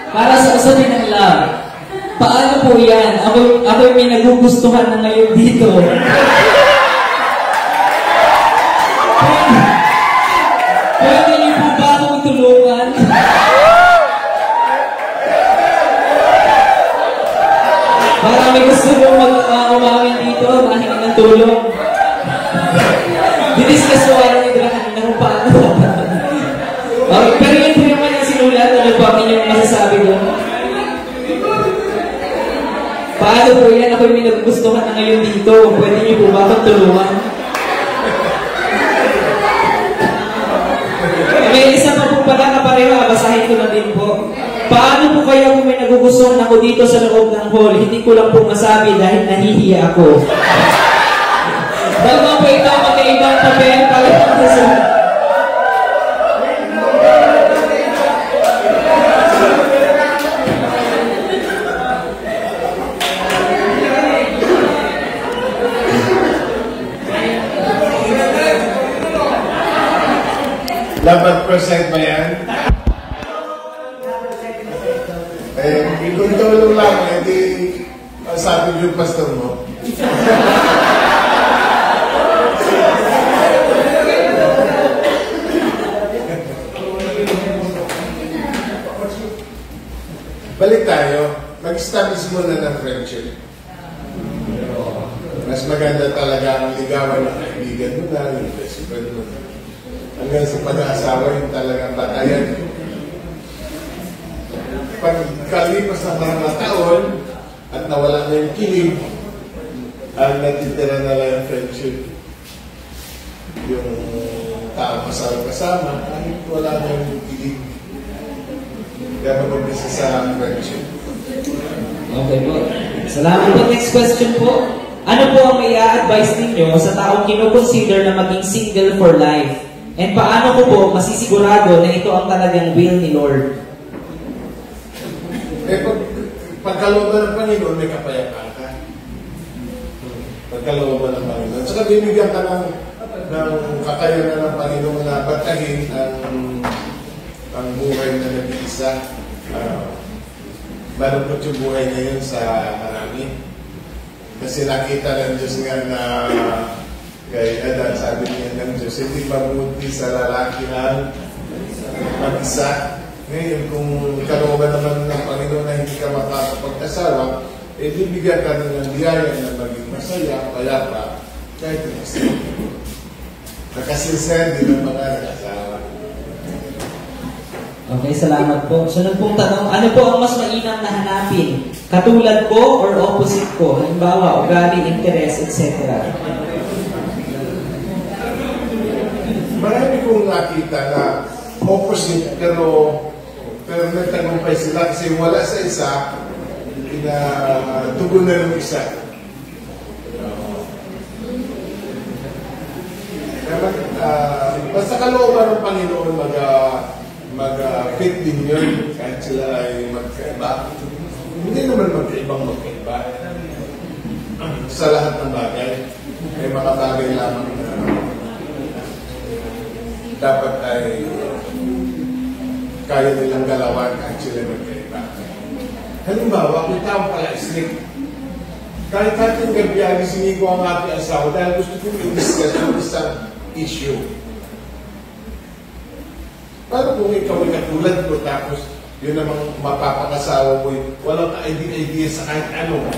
Para sa usapin ng love, paano po yan? Ako'y may nagugustuhan na ngayon dito. Pwede niyo po ba akong tulungan? Para may gusto mo umawin dito, mahingi ng tulong. Diniskas ko ano nito na kanina kung paano. Okay, pero yun po naman yung sinulat. Ano po ang inyong masasabi doon? Paano po yan? Ako'y may nagugustuhan na ngayon dito. Pwede niyo po ba akong tulungan? May isa pa po pala kapareho. Basahin ko na din po. Paano po kaya kung may nagugustuhan ako dito sa loob ng hall? Hindi ko lang po masabi dahil nahihiya ako. Dalawa po ito magkaibang papel para sa dapat present ba yan? Kung tulong lang, hindi sabi yung pastor mo. Balik tayo. Mag-establish muna ng friendship. Mas maganda talaga ang ligawan ng kaibigan mo na, yung best friend mo na. Hanggang sa pag-aasawa yung talagang batayan. Pagkalipas ng mga taon at nawala na yung kilig, ang natitira na lang yung friendship. Yung tao kasama, kahit wala na yung kilig. Kaya mag-umpisa sa friendship. Okay po. Salamat po. Next question po. Ano po ang may a-advise ninyo sa taong kinoconsider na maging single for life? And paano ko po masisigurado na ito ang talagang will ni Lord? Pagkalooban ng Panginoon, may kapayapaan ka. Pagkalooban ng Panginoon. Saka bibigyan ka ng kakayanan ng Panginoon na batahin ang buhay na nag-iisa. Malungkot yung buhay ngayon sa marami. Kasi nakita ng Diyos nga na kay Adan, sabi niya ng Diyos, hindi mabuti sa lalaki na mag-isa. Ngayon, kung kalooban naman ng Panginoon na hindi ka makakapag-asawa, bibigyan ka ng biyaya na maging masaya, payapa, kahit isa. Nakasinsen din ang mga nag-asawa. Okay, salamat po. Sunod pong tanong, ano po ang mas mainam na hanapin? Katulad ko or opposite ko? Halimbawa, ugali, interes, etc. Marami kong nakita na opposite, pero nagtagumpay sila kasi wala sa isa, tugon na yung isa. Basta kalooban ng Panginoon mag-fit din yun kahit sila ay magkaiba. Hindi naman magkaiba. Sa lahat ng bagay, may mga bagay lamang na dapat ay kaya nilang galawan kahit sila magkaiba. Halimbawa, kung tao pala strict, kahit ating gabiyan, sinigo ang ating asawa dahil gusto kong i-discuss ang isang issue. Paano kung ikaw ay katulad ko tapos yun namang mapapakasawa mo, walang ka-idea sa kahit ano.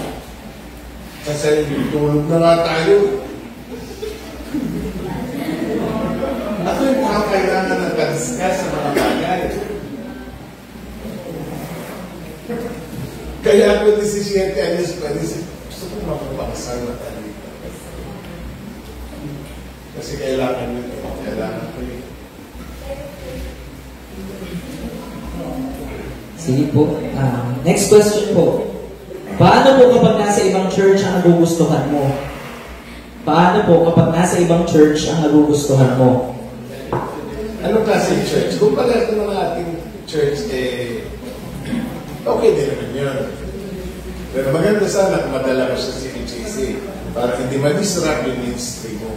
Kasi tulog na nga tayo. Ako yung mukhang kailangan ng discuss sa mga bagay. Kaya ako 17 anos pa, gusto ko mapapakasal na tayo. Kasi kailangan yun. Kailangan ko yun. Sige po. Next question po. Paano po kapag nasa ibang church ang nagugustuhan mo? Paano po kapag nasa ibang church ang nagugustuhan mo? Anong klaseng church? Kung pala ito ng ating church, okay din naman yun. Pero maganda sana kung madala ko sa CHCC para hindi ma-disrupt yung ministry mo.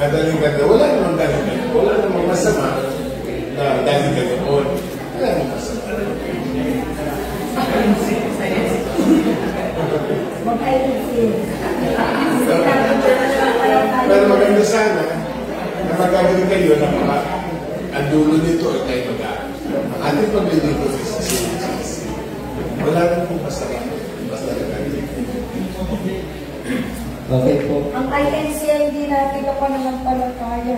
Madaling ganda. Wala namang galing. Wala namang masama na na dahil ka doon. Wala mo masama. Pero maganda sana na magagawin kayo na ang dulo nito ay tayo mag-aaral. Ang ating paglilito sa CCC, wala nang kung masama. Basta nagagawin. Okay po. Ang INC hindi natin ako naman pala kaya.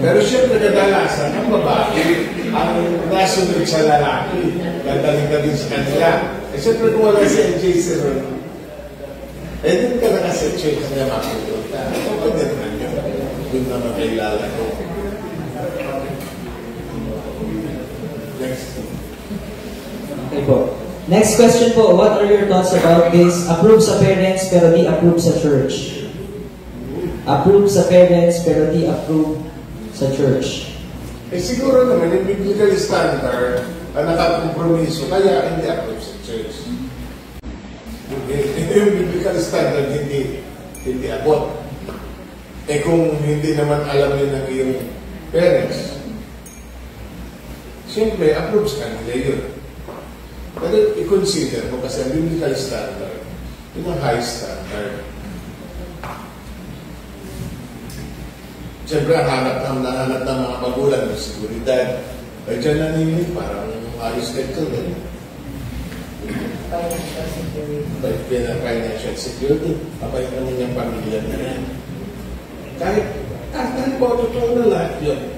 Pero siyempre kadalasan ang babae ang nasunod sa lalaki. Gagaling ka din sa kanila. Eh siyempre kung wala si NJC ron, eh din ka nakasetcheck niya makutunta. O pwede naman yun. Doon naman kay lalaki. Next. Okay po. Next question po, what are your thoughts about this? Approve sa parents pero di approve sa church. Approve sa parents pero di approve sa church. Eh siguro naman yung biblical standard ang nakakompromiso kaya hindi approve sa church. Yung biblical standard hindi abot. Eh kung hindi naman alam yun ng iyong parents, siyempre approve sa kanila yun. Pero i-consider mo kasi ang biblical standard, yun ang high standard. Siyempre, nahanap ng mga magulang ng seguridad. Ay dyan naninig, parang ayos ka ito din. Financial security. Financial security. Papayag naman yung pamilya na yan. Kahit po, totoo na lahat yun.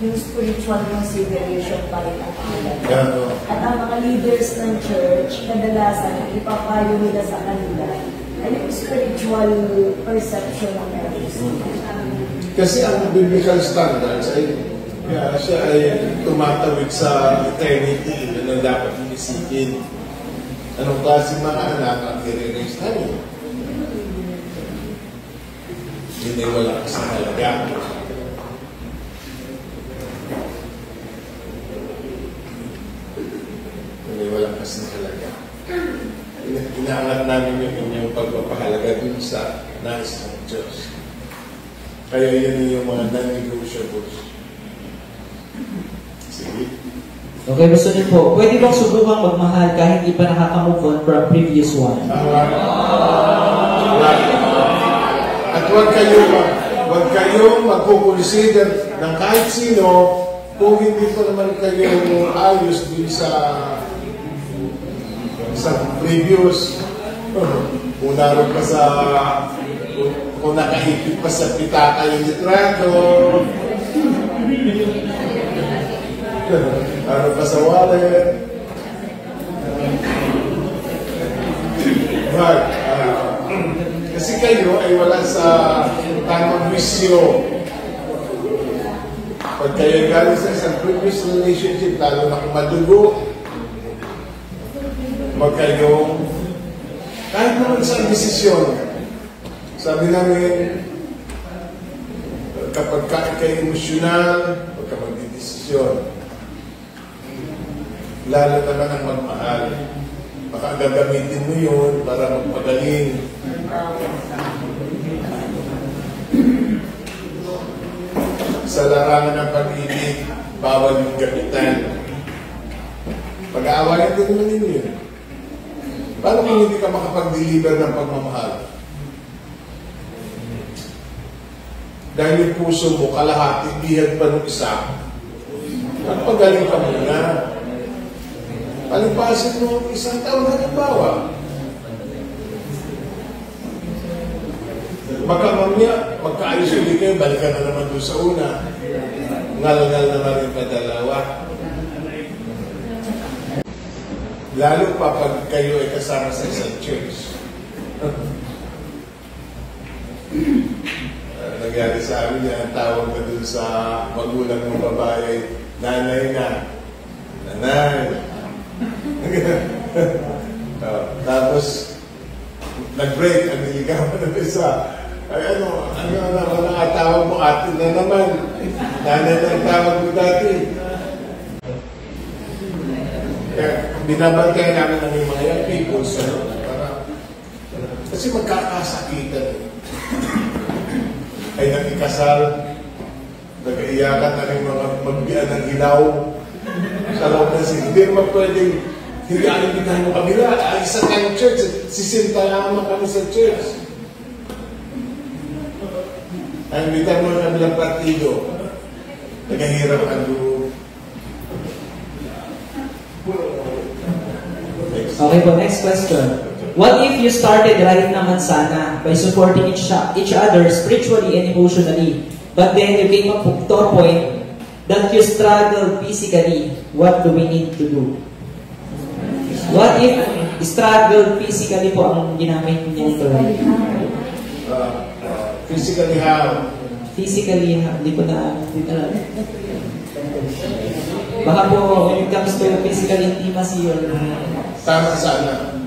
Yung spiritual consideration pa rin ang mahalaga. Yeah. At ang mga leaders ng church, kadalasan, ipapayo nila sa kanila ay yung spiritual perception ng meron. Kasi ang biblical standards ay siya ay tumatawid sa eternity na dapat inisipin. Anong klase mga anak ang i-raise namin? Yun ay wala sa halaga. Hindi walang kasing halaga. Inaangat namin yung inyong pagpapahalaga dun sa nais ng Diyos. Kaya yun yung mga non-negotiables. Sige. Okay, gusto niyo po, pwede bang subukang magmahal kahit hindi pa nakaka-move on from previous one? At huwag kayong magkukonsider ng kahit sino kung hindi pa naman kayo ayos din sa previous. Kung naroon pa sa kung nakaipit pa sa pitaka yung litrato, naroon pa sa wallet. Right. Kasi kayo ay wala sa tamang wisyo. Pag kayo galing sa isang previous relationship, lalo na kung madugo, huwag kayong kahit naman sa desisyon. Sabi namin, kapag kayo emosyonal, huwag ka magdidesisyon. Lalo naman ang magmahal. Baka gagamitin mo yun para magpagaling. Sa larangan ng pag-ibig, bawal yung gamitan. Pag-aawayan din naman ninyo yun. Paano kung hindi ka makapag-deliver ng pagmamahal? Dahil yung puso mo, kalahati, bihag pa ng isa. Magpagaling ka muna. Palipasin mo isang taon na nagbawa. Magkamamya, magkaayos ulit kayo, balikan na naman doon sa una. Ngal-ngal naman yung padalawa. Lalo pa pag kayo ay kasama sa isang church. Nagyari sa amin yan, tawag na dun sa magulang ng babae, nanay na. Nanay. Tapos, nag-break, ang niligawan ng isa. Ay ano naman ang tawag mo, ate na naman. Nanay na ang tawag mo dati. Kaya binabantay namin ng mga young people kasi magkakasakitan. ay nakikasal, nag-iyakan na rin mga magbiyan ng ilaw sa loob ng sila. Hindi naman pwedeng hindi alimbitan mo kabila. Ay, sa tayong church, sisintayaman kami sa church. Ay, alimbitan mo ng kabilang partido. Nagahirap ang guru. Okay po, next question. What if you started right naman sana by supporting each other spiritually and emotionally, but then you came up to a point that you struggle physically? What do we need to do? What if struggle physically po ang ginamit niya ito? Physically how? Physically, hindi ko na alam. Baka po, when it comes to physical intimacy or... Tama sana.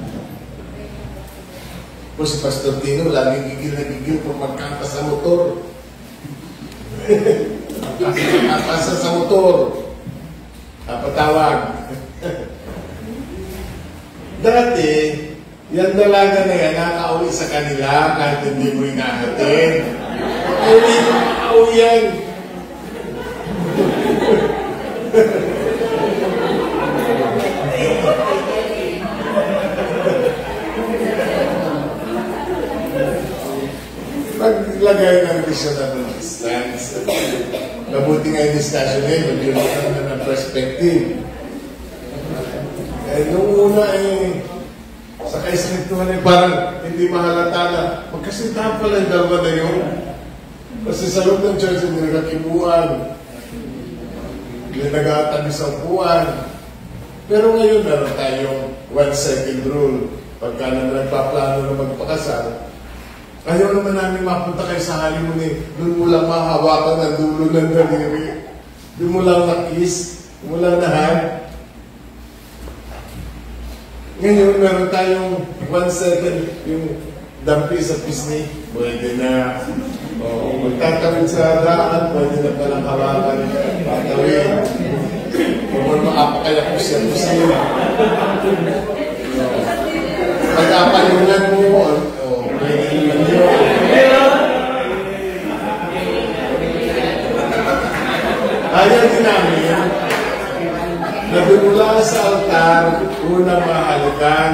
Po si Pastor Tino, lagi gigil na gigil kung magkanta sa motor. Magkanta sa motor. Napatawag. Dati, yan dalaga na yan, nakauwi sa kanila kahit hindi mo inahatin. Uwi mo, nakauwi yan. Paglagay ng reasonable distance. Mabuti nga yung discussion ngayon, mag-iwan na ng perspective. Nung una sa kaisrituhan parang hindi mahalata na magkasintahan pala yung dalawa na yun. Kasi sa loob ng church, hindi nagkakibuan. Hindi nagkatabi sa upuan. Pero ngayon, meron tayong 1 second rule. Pagka na nagpaplano na magpakasal, ayaw naman namin mapunta kayo sa honeymoon doon mo lang mahawakan ang dulo ng daliri. Doon mo lang na-kiss. Doon mo lang na-hug. Ngayon, meron tayong 1 second yung dampi sa pisngi. Pwede na. Magtatawid sa daan, pwede na palang hawakan. Patawid. Kung makapakayak ko siya siya. Pagkapayungan mo, pwede naman yun. Ayaw din namin, nagmula sa altar, unang mahalikan.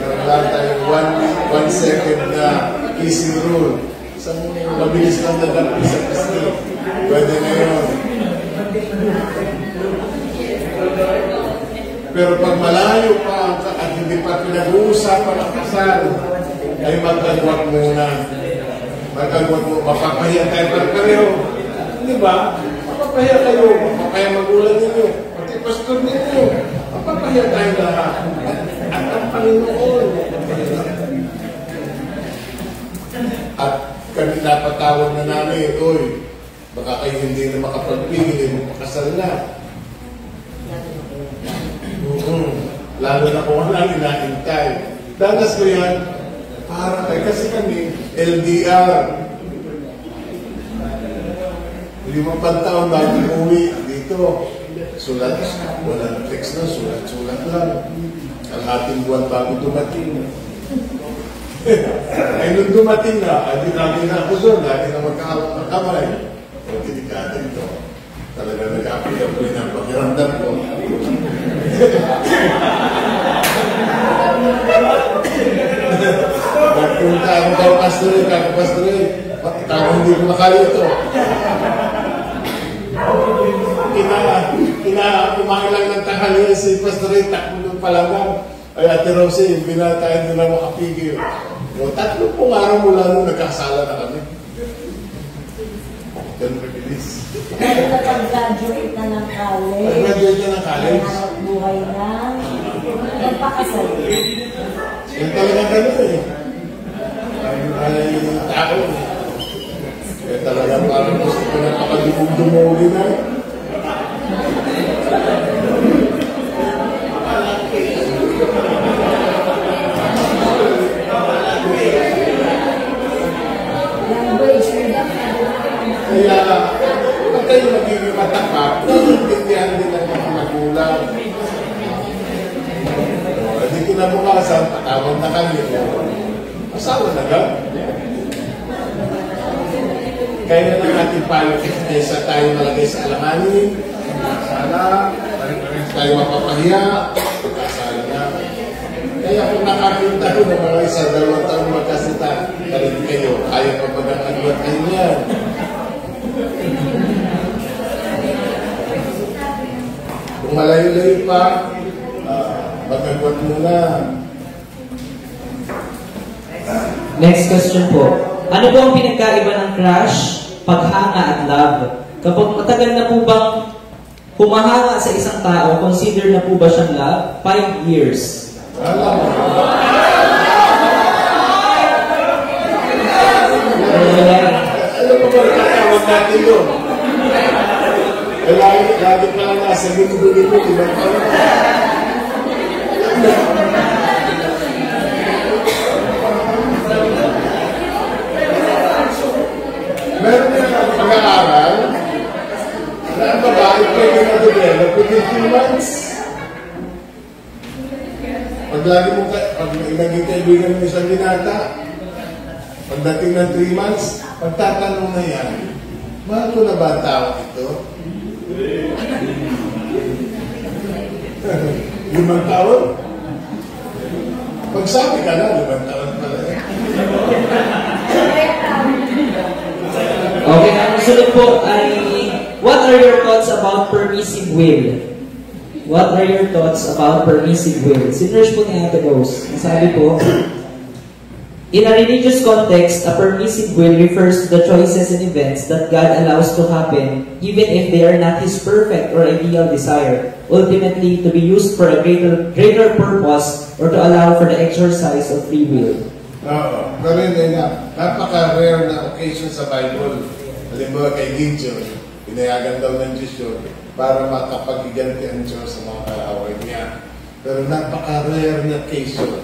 Wala tayong 1 second na kissing rule. Sa mabilis lang nadampi sa pisngi. Pwede na yun. Pero pag malayo pa at hindi pa pinag-uusapan ang kasal, ay magkagwag muna. Magkagwag mo, mapapahiya tayo pareho. Di ba? Mapapahiya kayo, mapapahiya magulang ninyo, pati pastor ninyo. Mapapahiya tayo lahat. At ang Panginoon. At kanina patawag na namin, oy, baka kayo hindi na makapagpigil, magpakasal na. Lalo na kung walang inaintay. Danas ko yan, para kayo. Kasi kami, LDR. 5 taon bago umuwi dito. Sulat, walang text na, sulat lang. Kalahating buwan bago dumating. Ay, nung dumating na, ay namin na ako doon, lagi na magkahawak ng kamay. O, delikado ito. Talaga nag-apoy-apoy ng pakiramdam ko. Nagpunta ako daw pastorin, hindi ko makali ito. Kumain lang ng tanghali si pastorin, takbo pa lang. Ay, Ate Rosie, binatayin doon na makapigil. O, 3 pong araw mula nung nagkasala na kami. Ganun kabilis. Kaya napag-graduate na ng college. Pag-graduate na ng college. Hanap buhay na. Nagpakasal. Yan talagang ganun eh. Ay tao. Kaya talagang parang gusto ko na makadumog-dumuli na. Kaya, pag kayo magiging matapak, naiintindihan din ang mga magulang. Hindi ko na bukasan, patawag na kami. Asawa na lang. Kaya ng ating politics kaysa tayo malagay sa alamanin, sana, tayo mapapahiya, pagkasala na. Kaya kung nakakita ko ng mga isa, 2 taon magkasita, tarin kayo, ayaw pa magkakagwat kayo yan. Kung malayo-layo pa, magkagwat muna. Next question po. Ano po ang pinagkaiba ng crush, paghanga at love? Kapag matagal na po bang humahanga sa isang tao, consider na po ba siyang love? 5 years. Alam mo. Alam mo ba, nakatawag natin yun? Lagi pa lang nasa libo-libo, diba? Meron din ang pag-aaral na ang babae pwede na-develop within 2 months. Pag naging kaibigan mo isang binata, pagdating ng 3 months, pagtatanong na yan, mahal ko na ba ang tao ito? 5 taon? Pagsabi ka na, 5 taon pala eh. Okay, ang sunod po ay, what are your thoughts about permissive will? What are your thoughts about permissive will? Sinurge po ni Ate Rose. Sabi po, in a religious context, a permissive will refers to the choices and events that God allows to happen, even if they are not His perfect or ideal desire, ultimately to be used for a greater purpose or to allow for the exercise of free will. Oo. Pero hindi na, napaka-rare na occasion sa Bible. Halimbawa kay Gideon, pinayagan daw ng Diyos yun para makapagiganti ang Diyos sa mga kaaway niya. Pero napaka-rare na case yun.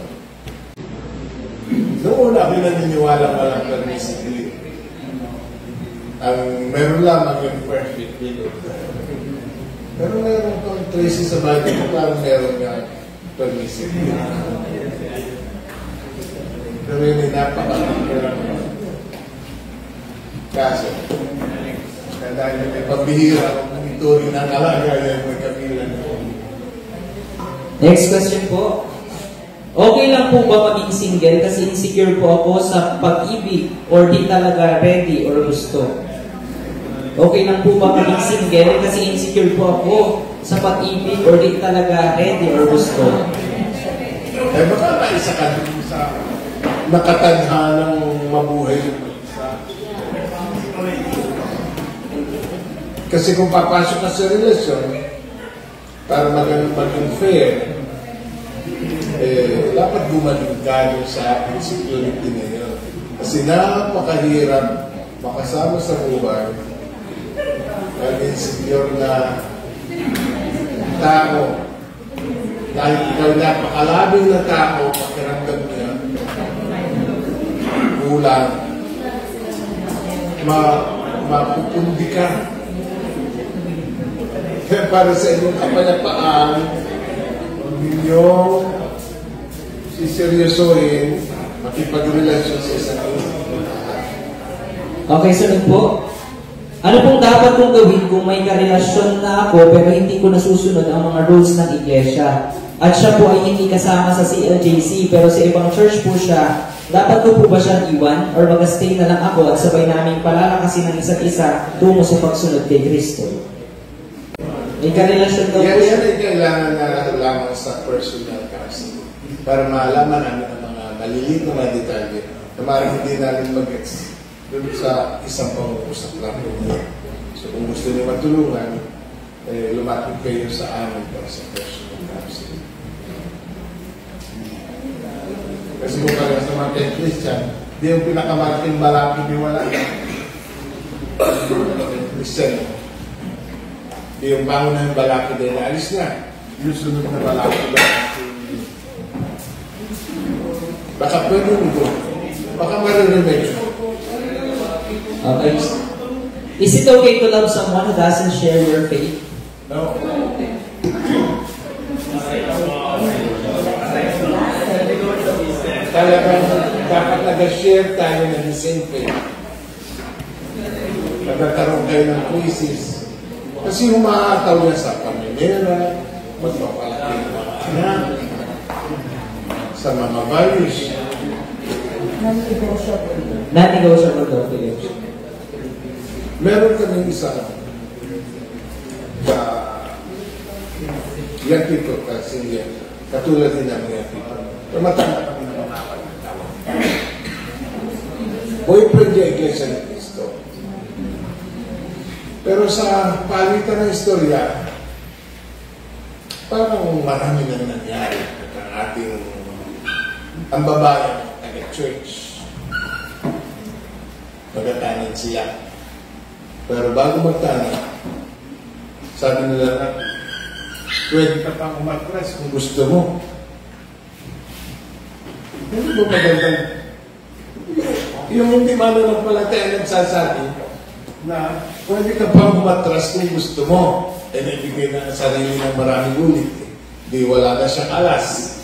Noong una, pinaniniwala walang permissively. Ang meron lamang yung perfect will. Pero meron kong traces sa Bible, parang meron nga permissively. Pero yun ay napaka-rare. Kaso, dahil may pambihira, kung ito rin ang alaga, yan may kabilang. Next question po. Okay lang po ba maging single kasi insecure po ako sa pag-ibig or di talaga ready or gusto? Okay lang po ba maging single kasi insecure po ako sa pag-ibig or di talaga ready or gusto? Eh baka naisa ka dun sa nakatadhanang mabuhay yung isa. Kasi kung papasok ka sa relasyon, para maging fair, dapat gumaling ka sa insecurity na yun. Kasi napakahirap makasama sa buhay ang insecure na tao. Dahil ikaw napakalabing na tao, pakiramdam niya, kulang, mapupundi ka. Kaya para sa inyong kapayapaan, huwag ninyong siseryosohin, makipagrelasyon sa isang Okay, sunod po. Ano pong dapat kong gawin kung may karelasyon na ako pero hindi ko nasusunod ang mga rules ng iglesia? At siya po ay hindi kasama sa CLJC pero sa ibang church po siya. Dapat ko po ba siyang iwan or mag-stay na lang ako at sabay namin palalakasin ng isa't isa tungo sa pagsunod kay Kristo? May karelasyon daw po siya. Yan ay kailangan na lamang sa personal counseling para malaman namin ang mga maliliit na mga detalye na maaaring hindi namin mag-gets doon sa isang pang-uusap lang. So kung gusto niyo matulungan, lumapit kayo sa amin para sa personal counseling. Kasi kung kaya sa mga Christian, di yung pinakamalaking malaki ni wala. Christian, di yung bangon na yung balaki din, alis na. Yung sunod na balaki ba? Baka pwede mo. Baka maririmedyo. Okay. Is it okay to love someone who doesn't share your faith? No. Talagang dapat nag-share tayo ng the same faith. magkakaroon kayo ng crisis. Kasi humaataw niya sa pamilera, magpapalaki ng mga anak, sa mga values. Non-negotiable daw, Philip. Meron kaming isa young people kasi katulad din ng young people. Pero matanda kami ng mga tao. Boyfriend niya Iglesia ni Cristo. Pero sa palitan ng istorya, parang marami nang nangyari at ang babae taga-church. Magatanan siya. Pero bago magtanan, sabi nila na, pwede ka pang umatras kung gusto mo. Hindi ba magandang? Yung hindi mananampalataya nagsasabi na pwede ka pang umatras kung gusto mo. E naibigay na ang sarili ng maraming ulit. Di wala na siyang alas.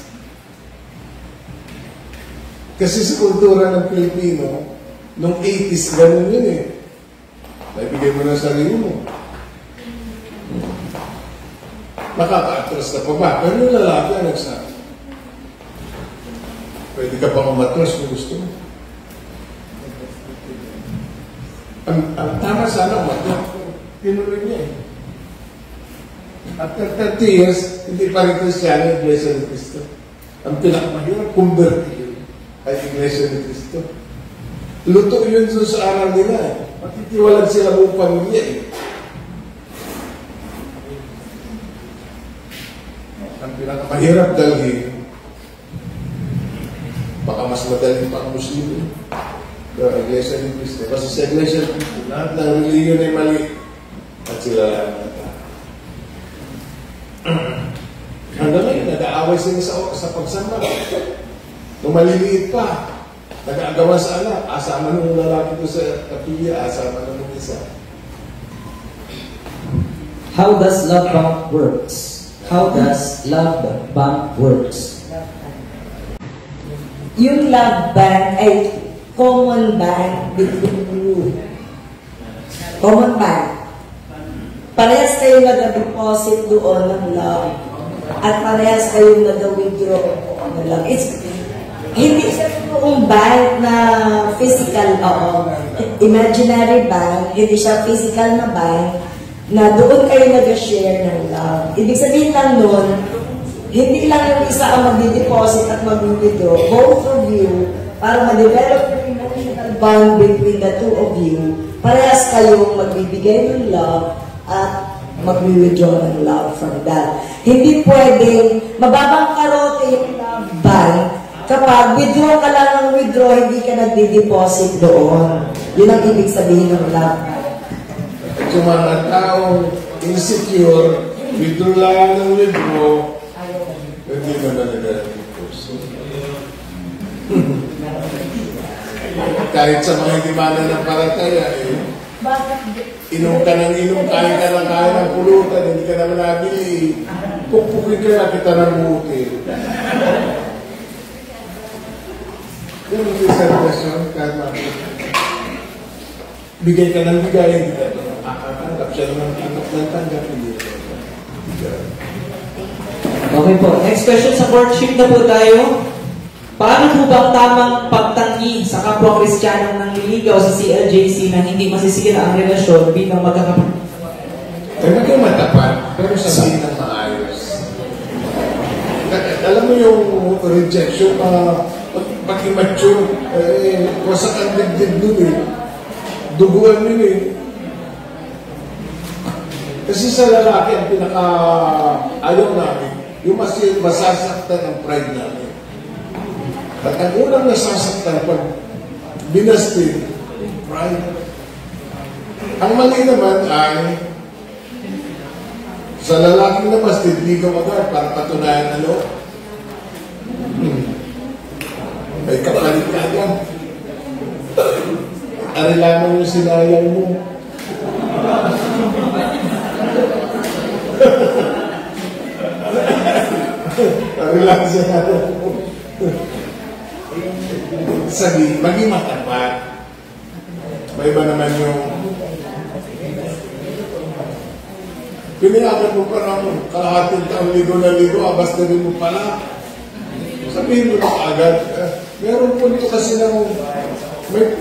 Kasi sa kultura ng Pilipino, nung 80s, ganun yun eh. Naibigay mo na sarili mo. Makaka-atras na pa ba? Pero yung lalaki ang nagsabi. Pwede ka pa umatras kung gusto mo. Ang tama sana umatras. Tinuloy niya eh. After 30 years, hindi pa rin Kristiyano, Iglesia ni Cristo. Ang pinakamahirap, converti yun ay Iglesia ni Cristo. Luto yun sa aral nila eh. Matitiwalag sila buong pamilya eh. Ang pinakamahirap dalhin, baka mas madali pa ang Muslim. Pero Iglesia ni Cristo. Kasi sa Iglesia ni Cristo, lahat ng religion ay mali. At sila lang nata. Hanggang ngayon, nag-aaway sila sa pagsamba. Nung maliliit pa, nag-aagawa sa anak. Asama nung lalaki ko sa kapilya, asama nung isa. How does love bank works? How does love bank works? Yung love bank ay common bank between you. Common bank. Parehas kayo nag-deposit doon ng love. At parehas kayo nag-withdraw ng love. Hindi siya yung bank na physical, imaginary bank, hindi siya physical na bank, na doon kayo nag-share ng love. Ibig sabihin lang nun, hindi lang yung isa ang mag-deposit at mag-withdraw. Both of you, para ma-develop yung emotional bond between the two of you, parehas kayong magbibigay ng love at mag-withdraw ng love from that. Hindi pwedeng mababang karote yung love bank kapag withdraw ka lang ng withdraw, hindi ka nagdi-deposit doon. Yun ang ibig sabihin ng love bank. At yung mga taong insecure, withdraw lang ng withdraw, hindi mo na nag-deposit. Kahit sa mga hindi mananampalataya, inom ka ng inom, kain ka ng pulutan, hindi ka naman nabili. Pukpukin ka na kita ng buti. Yung isang relasyon, kahit bigay ka ng bigay, hindi ka makakatanggap siya naman ng tanggap, hindi ka. Okay po. Next question sa courtship na po tayo. Paano po bang tamang pagtanggi sa kapwa Kristiyanong nangliligaw sa CLJC na hindi masisira ang relasyon bilang magkakapatid? Ay, maging matapat, pero sabihin ng maayos. Alam mo yung rejection, pag-immature, wasak ang dibdib dun eh. Duguan yun eh. Kasi sa lalaki, ang pinaka-ayaw namin, yung masasaktan ang pride namin. At ang unang nasasaktan pag binasted, pride. Ang mali naman ay sa lalaking na basted, hindi ka magad para patunayan ano. May kapalit ka agad. Arilaman yung sinayang mo. Arilaman sinayang mo. Sabi, maging matapat. May iba naman yung Pinayagan mo pa ng kalahating taong ligo na ligo, abas na rin mo pala. Sabihin mo na agad, meron po nito kasi ng,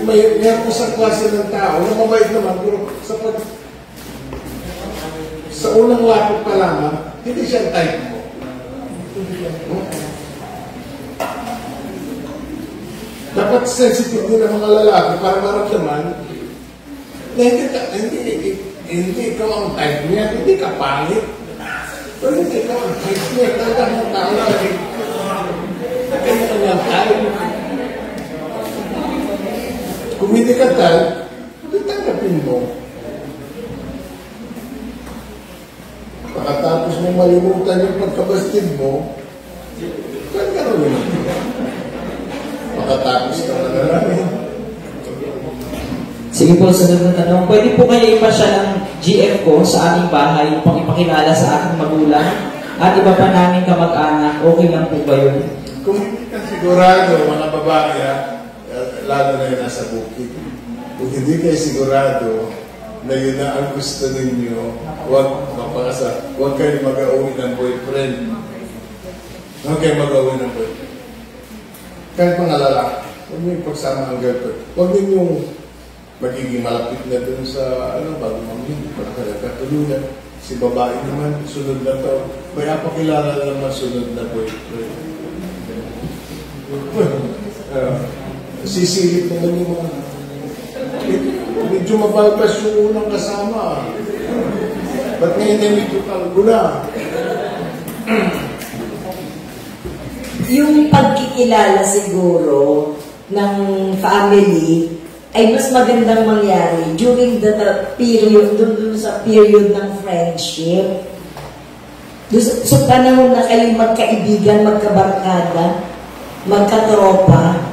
meron sa klase ng tao na mabait naman, pero sa unang lapit pa lamang, hindi siya type mo. Dapat sensitive din ang mga lalaki para maramdaman na hindi ikaw ang type niya, hindi ka pangit. Pero hindi ikaw ang type niya, talagang ang tao na kaya kanyang type. Kung hindi ka type, tanggapin mo. Pagkatapos mo malimutan yung pagkabastid mo, gano'n naman. Pagkatapos ka na namin. Sige po, sunod na tanong. Pwede po kayo ipasya ng GF ko sa aming bahay upang ipakilala sa aking magulang at iba pa namin kamag-anak. Okay lang po ba yun? Kung hindi ka sigurado, mga babae, lalo na yun nasa bukid. Kung hindi kayo sigurado na yun na ang gusto ninyo, huwag kayo mag-awi ng boyfriend. Huwag kayo mag-awi ng boyfriend. Kahit mga lalaki, huwag niyo pagsama ang girlfriend. Huwag ninyong magiging malapit na dun sa, bago mamili, para katuluyan. Si babae naman, sunod na taon. May apakilala naman sunod na boyfriend. Sisilip naman yung mga medyo mabalbas yung unang kasama. Ba't ngayon na medyo kalgula? Yung pagkikilala siguro ng family ay mas magandang mangyari during the period, dun sa period ng friendship. So, panahon na kayo magkaibigan, magkabarkada, magkatropa,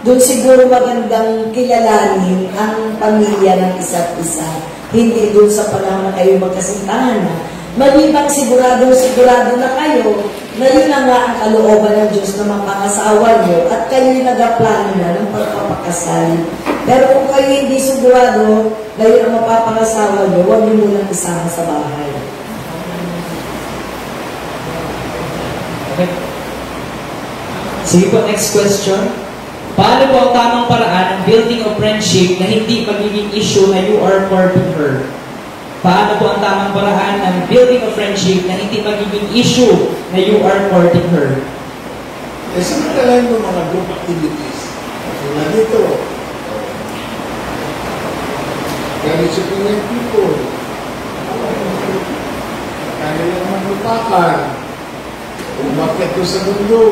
doon siguro magandang kilalanin ang pamilya ng isa't isa. Hindi doon sa panahon na kayo magkasintahan na. Malibang sigurado na kayo na yun na nga ang kalooban ng Diyos na mapakasawa nyo at kayo yung nagaplano na ng pagpapakasal. Pero kung kayo hindi sigurado na yun ang mapapakasawa nyo, huwag nyo munang isama sa bahay. Okay. Sige po, next question. Paano po ang tamang paraan ng building of friendship na hindi magiging issue na you are courting her? Paano po ang tamang paraan ng building of friendship na hindi magiging issue na you are courting her? Samantalahin mo mga group activities. Tulad dito, ganit sa pinyang people. Kaya lang maglupakan. Umakit ko sa mundo.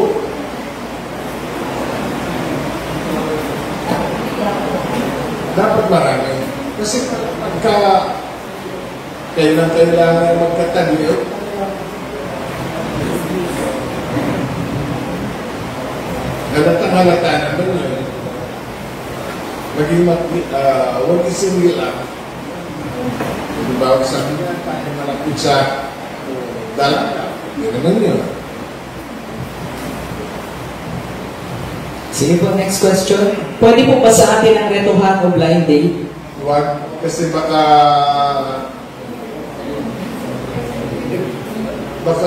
Dapat marami. Kasi pagka kailangan magkatabi, halatang-halata naman yun. Huwag isingil lang. Diba, sabi niya, tayo malapit sa dalaga. Yun naman yun. Sige po, next question. Pwede po ba sa atin ang retuhan o blind date? Huwag, kasi baka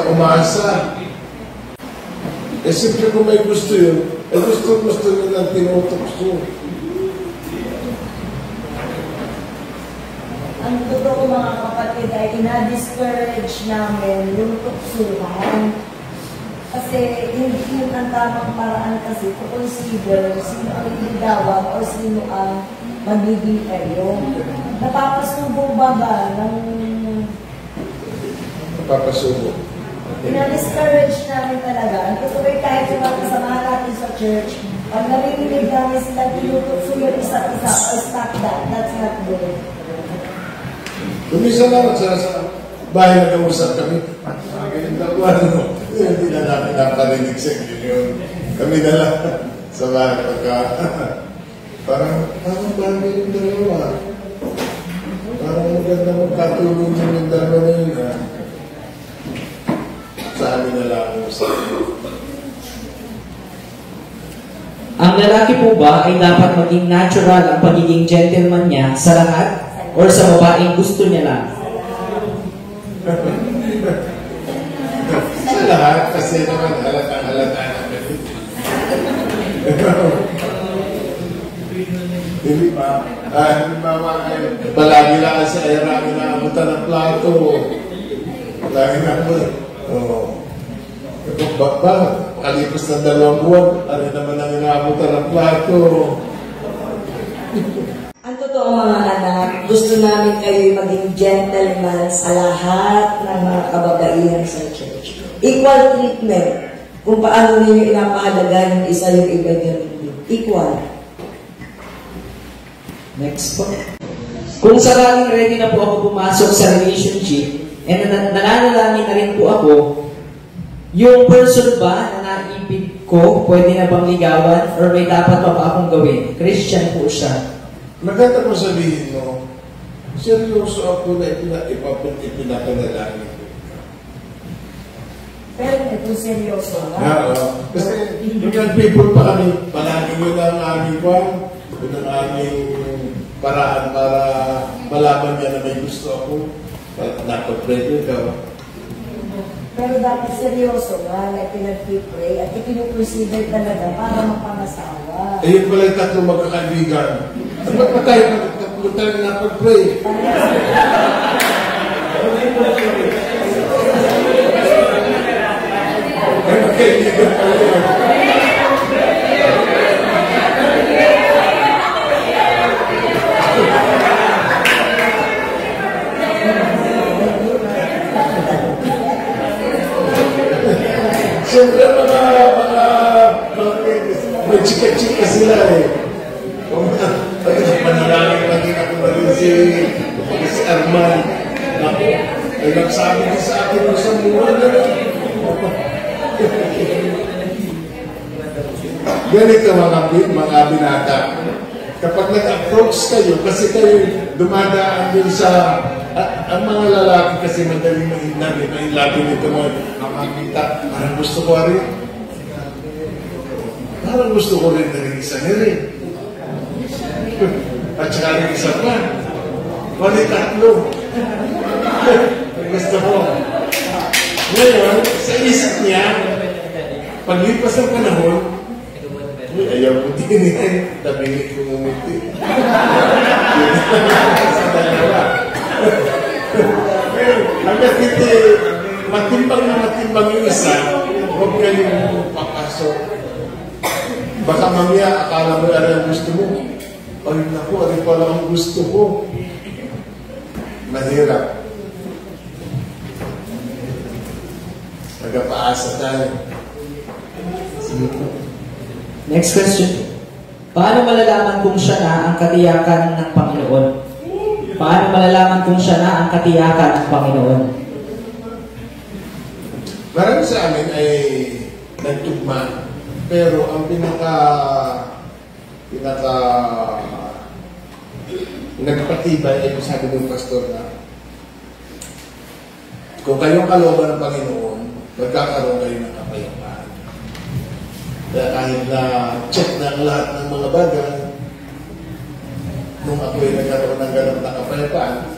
umasa. Siyempre kung may gusto yun, gusto nyo lang tinutokso. Ang totoo mga kapatid ay ina-discourage namin yung tuksuhan. Kasi hindi yun ang tamang paraan kasi to consider sino ang ilidawag o sino ang magiging kayo. Napapasubo ba ng... Napapasubo. Ina-discourage namin talaga. Ang totoo ay kahit yung mga kasamahan natin sa church, pag narinig namin sila tinutukso yung isa't isa, stop that. That's not good. Kumisa lang sa bahay na kausap kami. Ganyan na ano. Hindi na namin naparinig sa yun. Kami na lang sa bahay pagka parang bagay yung dalawa. Parang maganda magkatulong yung dalawa na yun. Sa amin na lang sa Ang lalaki po ba ay dapat maging natural ang pagiging gentleman niya sa lahat or sa babaeng gusto niya lang? Sa lahat, kasi naman halata na kami. Hindi pa. Palagi lang kasi ay rami na amutan ng plato. Palagi na amutan. Oo. Ba? Kalipas ng 2 buwan, ano naman ang inaamutan ng plato? Ang totoo mga anak, gusto namin kayo maging gentleman sa lahat ng mga kababaihan sa church. Equal treatment. Kung paano ninyo inapahalaga yung isa yung iba niyo. Equal. Next po. Kung sakaling ready na po ako pumasok sa relationship, and nananalangin na rin po ako, yung person ba na naibig ko, pwede na bang ligawan or may dapat pa akong gawin? Christian po siya. Maganda mo sabihin mo, seryoso ako na ipinapanalangin ko. Pero ito seryoso nga. Kasi yung people pa kami, palagi yun ang aming kwan, yun ang aming paraan para malaman niya na may gusto ako. Napag-pray ka. Pero dapat seryoso nga, like pinag-pray at ipinuconsider talaga para mapangasawa. Ayun pala yung 3 magkakaibigan. Ba't ba tayo napag-pray? Siyempre may chika-chika sila eh. Panalangin natin ako na rin si Arman. Ay nagsabi din sa akin sa mura na lang. Ganito mga binata. Kapag nag-approach kayo, kasi kayo dumadaan din sa ang mga lalaki kasi madaling mainlabi nito makakita. Parang gusto ko rin. Parang gusto ko rin na isa rin. At saka rin isa pa. Wali 3. Gusto ko. Ngayon, sa isip niya, paglipas ng panahon, ayaw ko din eh. Tabingit ko ngumiti. Sa dalawa. Hanggang hindi, matimbang na matimbang yung isa, huwag kayong papasok. Baka mamaya, akala mo ang gusto mo. Ay naku, ano pala ang gusto ko? Mahirap. Nagpaasa tayo. Next question. Paano malalaman kung siya na ang katiyakan ng Panginoon? Paano malalaman kung siya na ang katiyakan ng Panginoon? Marami sa amin ay nagtugma. Pero ang nagpatibay ay sabi ng pastor na kung kayong kalooban ng Panginoon, magkakaroon kayo ng kapayapaan. Kaya kahit na check na ang lahat ng mga bagay, nung ako'y nagkaroon ng ganap na kapayapaan,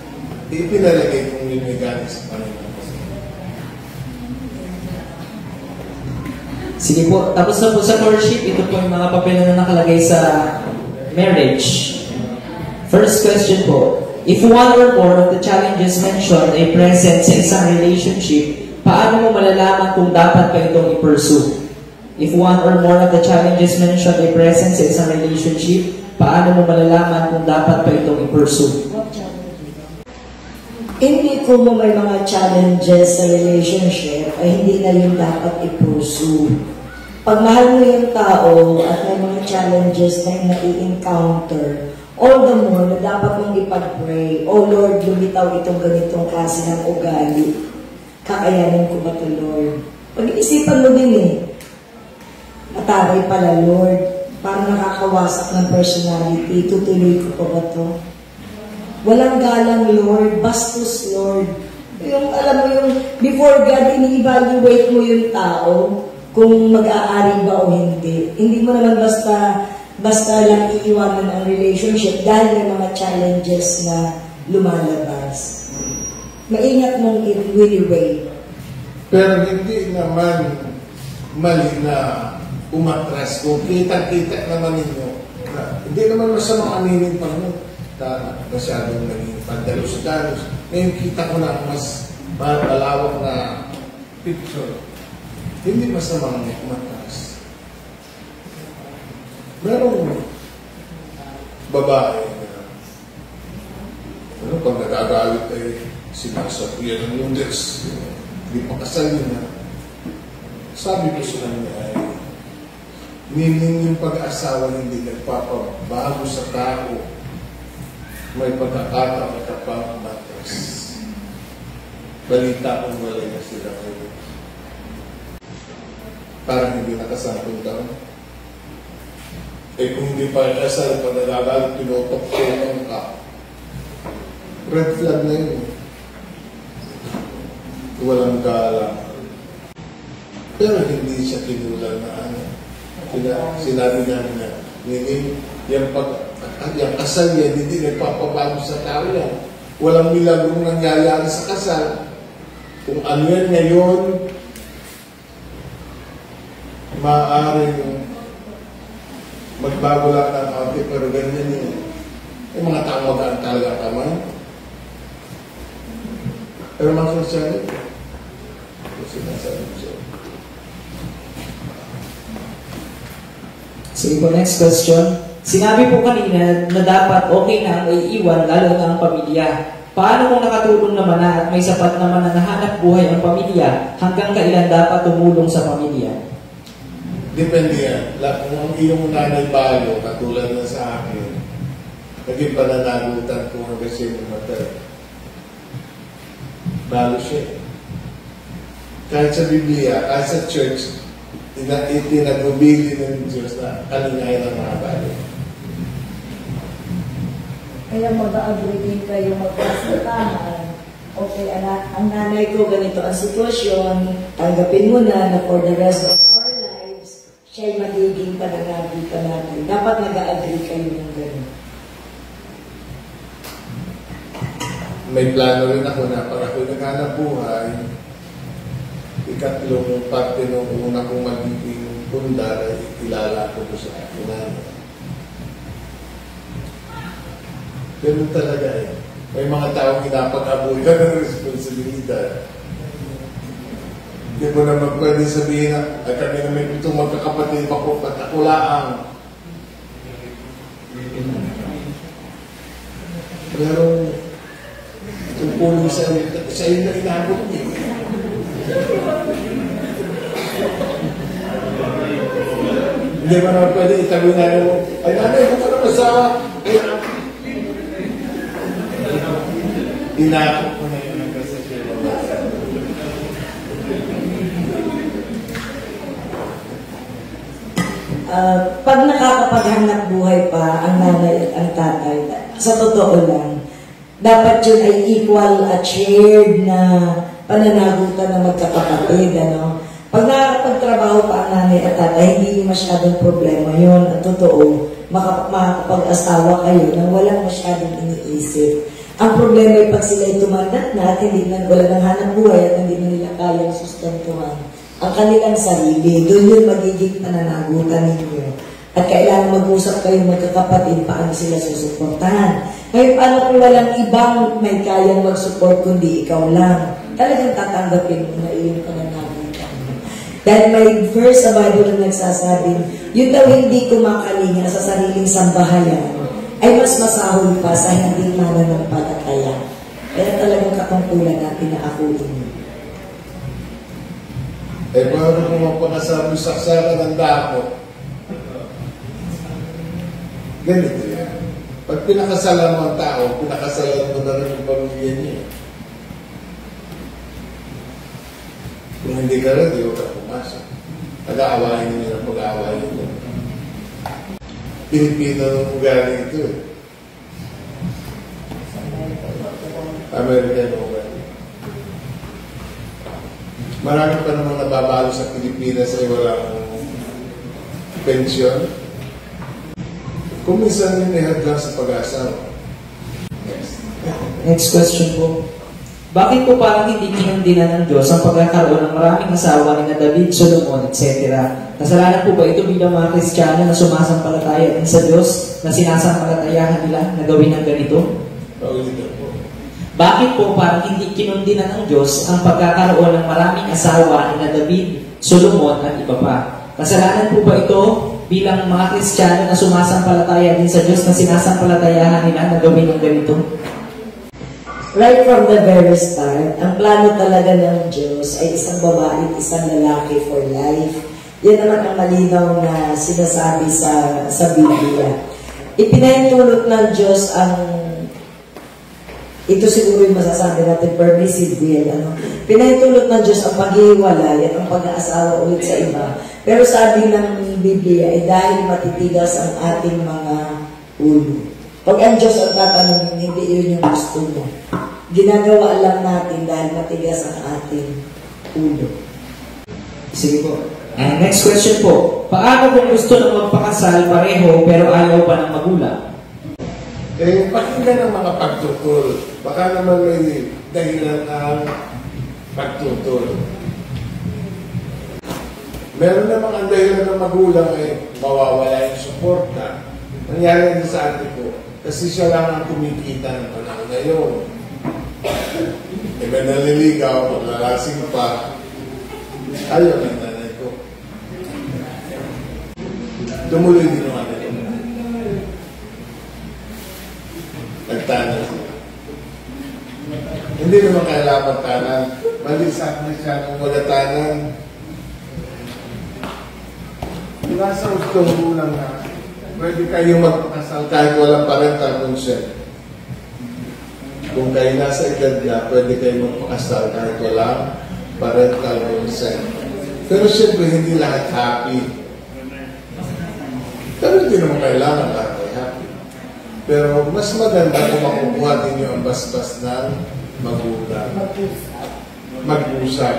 ipinalagay kong yun may galing sa Panginoon. Sige po, tapos na po sa courtship, ito po yung mga papel na nakalagay sa marriage. First question po, if one or more of the challenges mentioned ay present sa isang relationship, paano mo malalaman kung dapat ka itong i-pursue? If one or more of the challenges mentioned ay present sa isang relationship, paano mo malalaman kung dapat pa itong i-pursue? Hindi ko mo may mga challenges sa relationship ay hindi na yun dapat i-pursue. Pag mahal mo yung tao at may mga challenges na nai-encounter, all the more na dapat mong ipag-pray, oh Lord, lumitaw itong ganitong klase ng ugali. Kakayanin ko ba ito, Lord? Pag-iisipan mo din eh. Mataway pala, Lord. Parang nakakawasak ng personality. Tutuloy ko pa ba ito? Walang galang, Lord. Bastos, Lord. Yung, alam mo yung, before God, ini-evaluate mo yung tao kung mag-aari ba o hindi. Hindi mo naman basta lang iiwanan ang relationship dahil may mga challenges na lumalabas. maingat mong i-weigh. Pero hindi naman mali na umatras. Kung kita-kita naman ninyo, hindi naman masamang aminin pa mo na masyadong naging pandalos-dalos. Ngayon kita ko na mas malawak na picture. Hindi masamang umatras. Merong babae na pag nagagalit ay sinasabihan ng Diyos. Hindi pa kasal yun na. Sabi ko sa kanya ay, meaning yung pag-asawa hindi nagpapabago sa tao, may pagkakataon at pagmatas. Balita kong wala na sila kayo. Parang hindi nakasapong taon. Kung hindi pa kasal, pag nagagalit, pinutok ko ng ka. Red flag na yun. Walang galang. Pero hindi siya kinulang na ano. Sinabi namin na, meaning, yung kasal yan, hindi nagpapabago sa tao yan. Walang milagrong nangyayari sa kasal. Kung ano yan ngayon, maaaring magbago lang ng kaunti, pero ganyan yun. Yung mga tao magaan talaga kamay. Pero mga Kristiyan, sinasabi ko siya. Sige po, next question. Sinabi po kanina na dapat okay na ang iiwan, lalo na ang pamilya. Paano kung nakatulong naman na at may sapat naman na nahanap buhay ang pamilya, hanggang kailan dapat tumulong sa pamilya? Depende yan. Kung ang iyong nanay bago, katulad na sa akin, naging pananagutan ko hanggang siya mamatay. Balo siya. Kahit sa Biblia, kahit sa church, itinagubili ng Diyos na kalingayan ng mga balo. Kaya mag-agree din kayo magkasintahan. Okay, anak, ang nanay ko ganito ang sitwasyon, tanggapin mo na for the rest of our lives, siya'y magiging pananagutan natin. Dapat nag-agree kayo ng gano'n. May plano rin ako na para ako naghanap buhay, ikatlong parte ng una kong magiging pundar ay ilala ko sa akin. Ganun talaga eh. May mga taong pinapag-abuyan ng responsibilidad. Hindi mo naman pwede sabihin na kami na may itong magkakapatid ako at ako laang. Pero tungkulin sa iyo na inabot niya. Hindi mo naman pwede itabi na mo, ay nanay ko pa naman sa inakot ko na yun ang kasasya. Pag nakakapaghanap buhay pa ang nanay at ang tatay, sa totoo lang, dapat yun ay equal at shared na pananagutan ng magkakapatid. Ano? Pag nakakapagtrabaho pa ang nanay at tatay, hindi masyadong problema yun. At totoo, makakapag-asawa kayo nang walang masyadong iniisip. Ang problema ay pag sila'y tumandat na at hindi na wala ng hanap buhay at hindi na nila kayang sustentuhan ang kanilang sarili. Doon yun magiging pananagutan ninyo. At kailangan mag-usap kayo magkakapatid paano sila susuportahan. Ngayon, paano kung walang ibang may kayang mag-support kundi ikaw lang? Talagang tatanggapin mo na iyong pananagutan. Dahil may verse sa Bible na nagsasabing, yun daw hindi kumakalinga sa sariling sambahayan ay mas masahol pa sa hindi mananampalataya. Kaya talagang katungkulan natin na akuin mo. Eh, paano kung magpakasabi sa saksakan ng dapot? Ganito yan. Pag pinakasalan mo ang tao, pinakasalan mo na rin yung pamilya niya. Kung hindi ka rin, di ka pumasok. Nag-aawain niyo ng pag-aawain niyo. Pilipino ng ugali ito eh. American ugali. Marami pa namang nababalo sa Pilipinas ay walang pensyon. Kung minsan yung nihadlang sa pag-asawa. Next question po. Bakit po parang hindi kinundinan ng Diyos ang pagkakaroon ng maraming asawa ni David, Solomon, etc.? Kasalanan po ba ito bilang mga Kristiyano na sumasampalataya din sa Diyos na sinasampalatayahan nila na gawin ng ganito? Bakit po parang hindi kinundinan ng Diyos ang pagkakaroon ng maraming asawa ni David, Solomon at iba pa? Kasalanan po ba ito bilang mga Kristiyano na sumasampalataya din sa Diyos na sinasampalatayahan nila na gawin ng ganito? Right from the very start, ang plano talaga ng Diyos ay isang babae at isang lalaki for life. Yan naman ang malinaw na sinasabi sa Biblia. Ipinahintulot ng Diyos ang, ito siguro yung masasabi natin, permissive will. Pinahintulot ng Diyos ang paghiwalay at ang pag-aasawa ulit sa iba. Pero sabi ng Biblia ay dahil matitigas ang ating mga ulo. Pag ang Diyos ang tatanungin, hindi yun yung gusto mo. Ginagawa lang natin dahil matigas ang ating ulo. Sige po. And next question po. Paano kung gusto na magpakasal pareho pero ayaw pa ng magulang? Pakinggan ng mga pagtutol. Baka naman may dahilan ang pagtutol. Meron namang ang dahilan ng magulang mawawala yung suporta. Nangyari din sa atin ko. Kasi siya lang ang kumikita ng panahon ngayon. Iba naliligaw, maglalasing pa. Ayaw ng nanay ko. Tumuloy din naman ito. Nagtanan sila. Hindi naman kailangan tanan. Malisak na siya ng magatanan. Nasa ustong ulang na pwede kayong magpakasal kahit walang parental consent. Kung kayo nasa edad niya, pwede kayong magpakasal kahit walang parental consent. Pero siyempre, hindi lahat happy. Pero hindi naman kailangan lahat ay happy. Pero mas maganda kung makukuha din nyo ang basbas ng magulang. Mag-usap.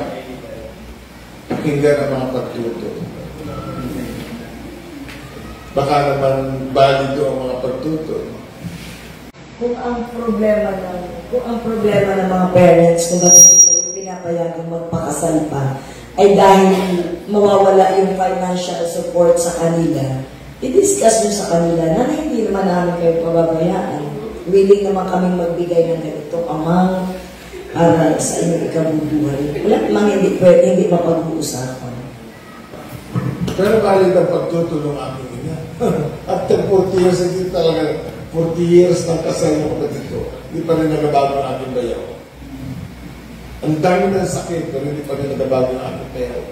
Pakinggan ang mga pagtuto. Baka naman balido ang mga pagtuto. Kung ang problema ng mga parents kung bakit hindi kayo pinapayagang magpakasal pa ay dahil mawawala yung financial support sa kanila, i-discuss nyo sa kanila na hindi naman namin kayo pababayaan. Willing naman kaming magbigay ng ganitong amount para sa inyong ikabubuhay. Wala namang hindi mapag-uusapan. Pero valid ang pagtutulong aking ina. After 40 years, hindi talaga 40 years ng kasal ng kapatid ko, hindi pa rin nagabago ang aking bayaw. Ang dami ng sakit, pero hindi pa rin nagabago ang aking bayaw.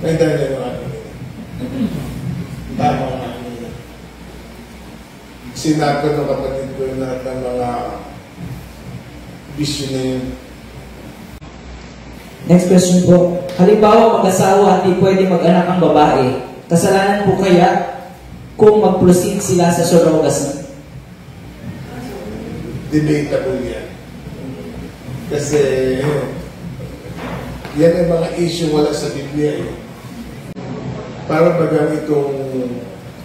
May dahil yung aking ina. Tama ang aking ina. Sinapin ng kapatid ko yung lahat ng mga bisyo na yun. Next question po. Halimbawa, mag-asawa at di pwede mag-anak ang babae. Kasalanan po kaya kung mag-proceed sila sa surrogacy? Debatable yan. Kasi yan ay mga issue wala sa Biblia eh. Para bagang itong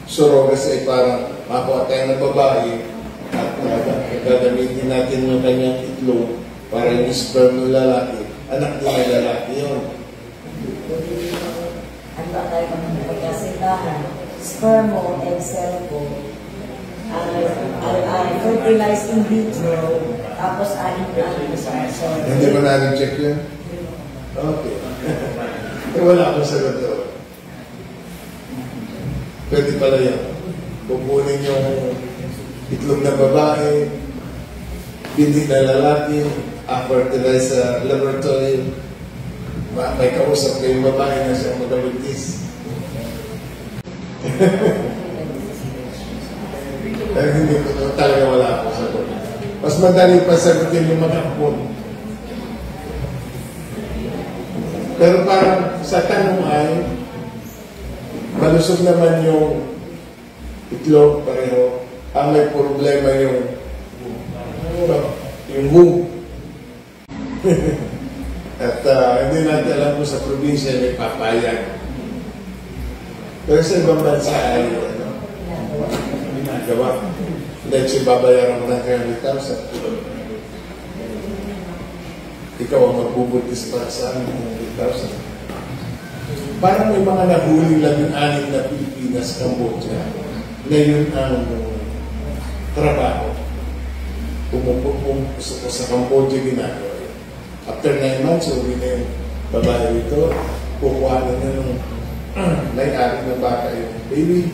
surrogacy ay parang makuha tayo ng babae at gagamitin natin yung kanyang itlog para yung sperm ng lalaki. Anak din ng lalaki yun. Ano ba tayo kung pagkasintahan? Sperm mo, egg cell ko, fertilize in vitro, tapos anin sa soil. Hindi mo na-check yun? Okay. Wala akong sagot doon. Pwede pala yan. Kukunin yung itlog na babae, binti na lalaki, fertilize sa laboratory, may kausap kayong babae na siyang magabuntis. Pero hindi ko talaga wala akong sagot. Mas madali pa sagutin yung mga ampun. Pero parang sa tanong ay malusog naman yung itlog pareho. Ang may problema yung womb. At hindi natin alam kung sa probinsya may papayag. Pero sa ibang bansa ay ginagawa. Let's babayaran mo ng 30,000. Ikaw ang magbubuntis para sa amin ng 30,000. Parang may mga nahuli lang yung 6 na Pilipinas, Cambodia. Ngayon ang trabaho. Pumupuso ko sa Cambodia ginagawa yun. After 9 months, uwi na yung babae ito, kukuha na ng may-ari ng bata yung baby.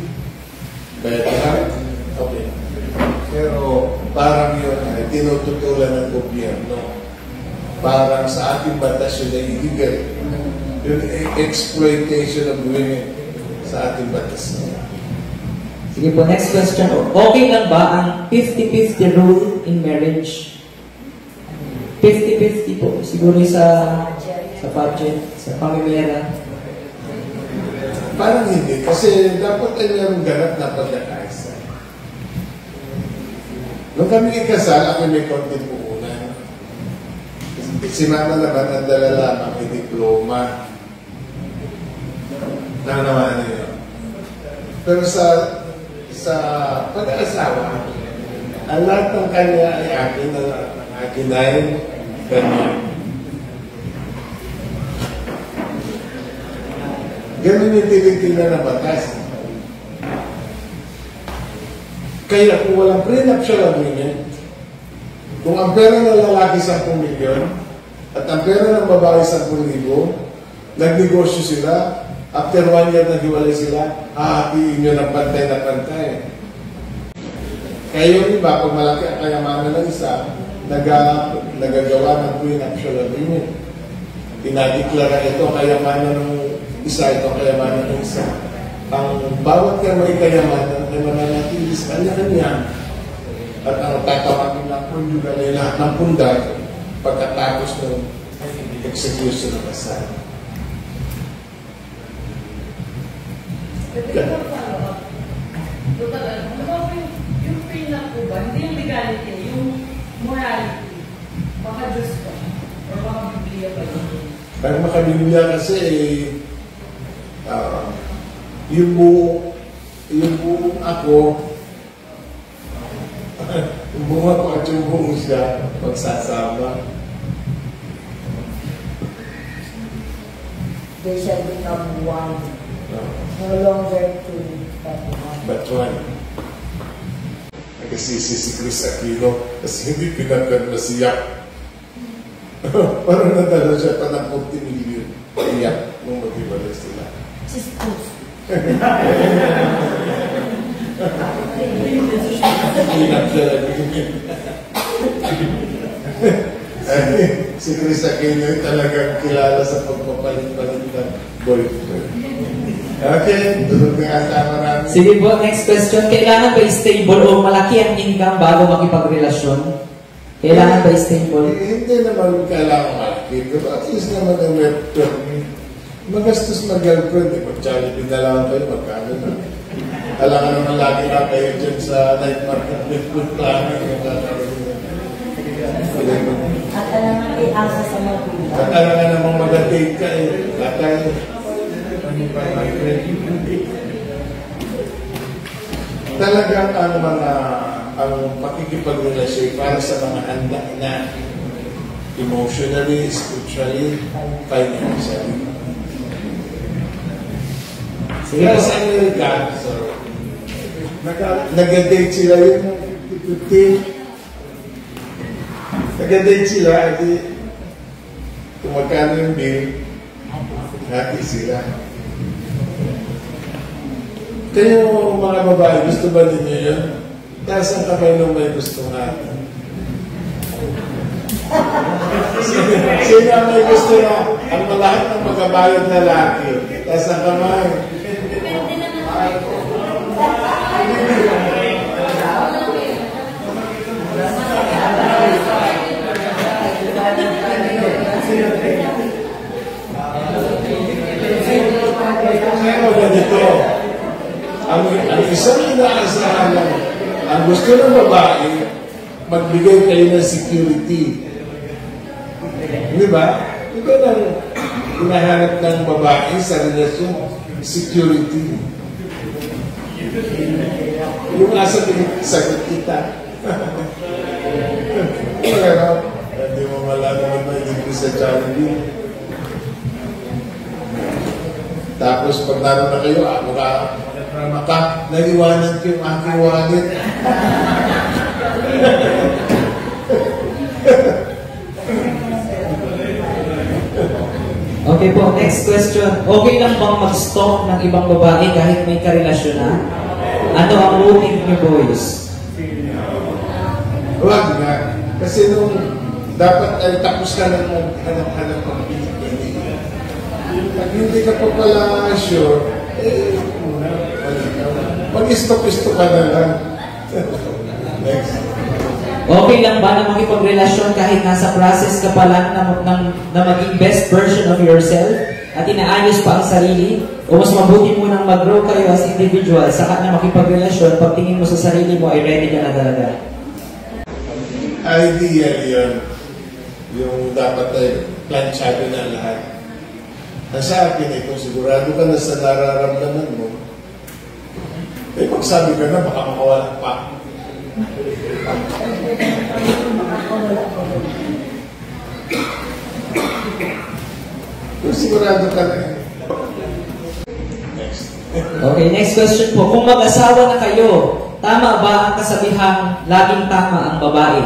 Kaya lahat, okay. Pero parang yun ay tinututulan ng gobyerno. Parang sa ating batas yun ay illegal. Yung exploitation of women sa ating batas. Sige po, next question. Okay lang ba ang 50-50 rule in marriage? 50-50 po. Siguro sa budget, sa pamimera. Parang hindi. Kasi dapat ay mayroong ganap na pagkakaisa. Nung kami ikasal, ako may konting puhunan. Si mama naman ang dala lamang may diploma. Naman yun. Pero sa pag-aasawa, ang lahat ng kanya ay akin, ang akin ay kanya. Ganun yung tinitingnan ng batas. Kaya kung walang prenuptial agreement, kung ang pera ng lalaki 10 milyon at ang pera ng babae 10,000, nagnegosyo sila, after 1 year naghiwalay sila, hahatiin nyo ng pantay na pantay. Kaya yung iba, pag malaki ang kayamanan ng isa, nagagawa ng prenuptial agreement. Pinadeklara ito kayamanan ng isa, ito kayamanan ng isa. Ang bawat may kayamanan ay mananatili sa kanya-kanya. At ang tatawagin ng conjugal ay lahat ng pundat pagkatapos ng execution ng kasal. Yung prenup po ba, hindi yung legality, yung morality, baka Diyos ko, o baka Biblia pa yun. Pag makabibigya kasi, yung buong ako, yung buong ako at yung buong siya, magsasama. They shall become one. No longer two, but one. But one. Nagsisi si Chris Aquino, kasi hindi pinagkan na siya. Parang nadala siya pa ng 40 million. Iyak nung mag-ibalay sila. Sisters. Iyak siya si Chris Aquino talagang kilala sa pagpapalit-palit ng boyfriend. Okay, tulog na ata marami. Sige po, next question. Kailangan ba stable o malaki ang income bago makipagrelasyon? Kailangan ba stable? Hindi naman kailangan malaki. Pero at least naman ang magastos na girlfriend. Mag-Jollibee na lang kayo, magkano na. Alam ka naman lagi na kayo dyan sa night market with food planning. At alam nga asa sa magulang. At alam nga namang mag-date ka eh. Latay. Talagang ang pakikipagrelasyon para sa mga handa na emotionally, spiritually, financially. Sige po. Sa Amerika, nag-date sila yun, 50. Nag-date sila, kung magkano yung bill, happy sila. Kayo mga babae, gusto ba ninyo yun? Taas ang kamay nung may gusto nga. Sino ang may gusto na ang lahat ng magkabayad na laki? Taas ang kamay. Pero ganito, ang isang inaasahan lang, ang gusto ng babae, magbigay kayo ng security. Di ba? Ito ang hinahanap ng babae sa relasyon, security. Yung asa sagot kita. Pero, hindi mo malaman may hindi sa Jollibee. Tapos pag naroon na kayo, ako ka, naliwanan ko yung aking wallet. Okay po, next question. Okay lang bang mag-stalk ng ibang babae kahit may karelasyon na? Ano ang routine niyo, boys? Huwag nga. Kasi nung dapat ay tapos ka na maghanap-hanap ng pinipili. Pag hindi ka pa pala sure, mag-stop-stop ka na lang. Next. Okay lang ba na makipagrelasyon kahit nasa process ka pa lang na maging best version of yourself at inaayos pa ang sarili? O mas mabuti munang mag-grow kayo as individual saka na makipagrelasyon pag tingin mo sa sarili mo ay ready ka na talaga? Ideal yun. Yung dapat ay planchado na lahat. Ang sa akin ay kung sigurado ka na sa nararamdaman mo, eh magsabi ka na baka makawala pa. Kung sigurado ka na. Next. Okay, next question po. Kung mag-asawa na kayo, tama ba ang kasabihang laging tama ang babae?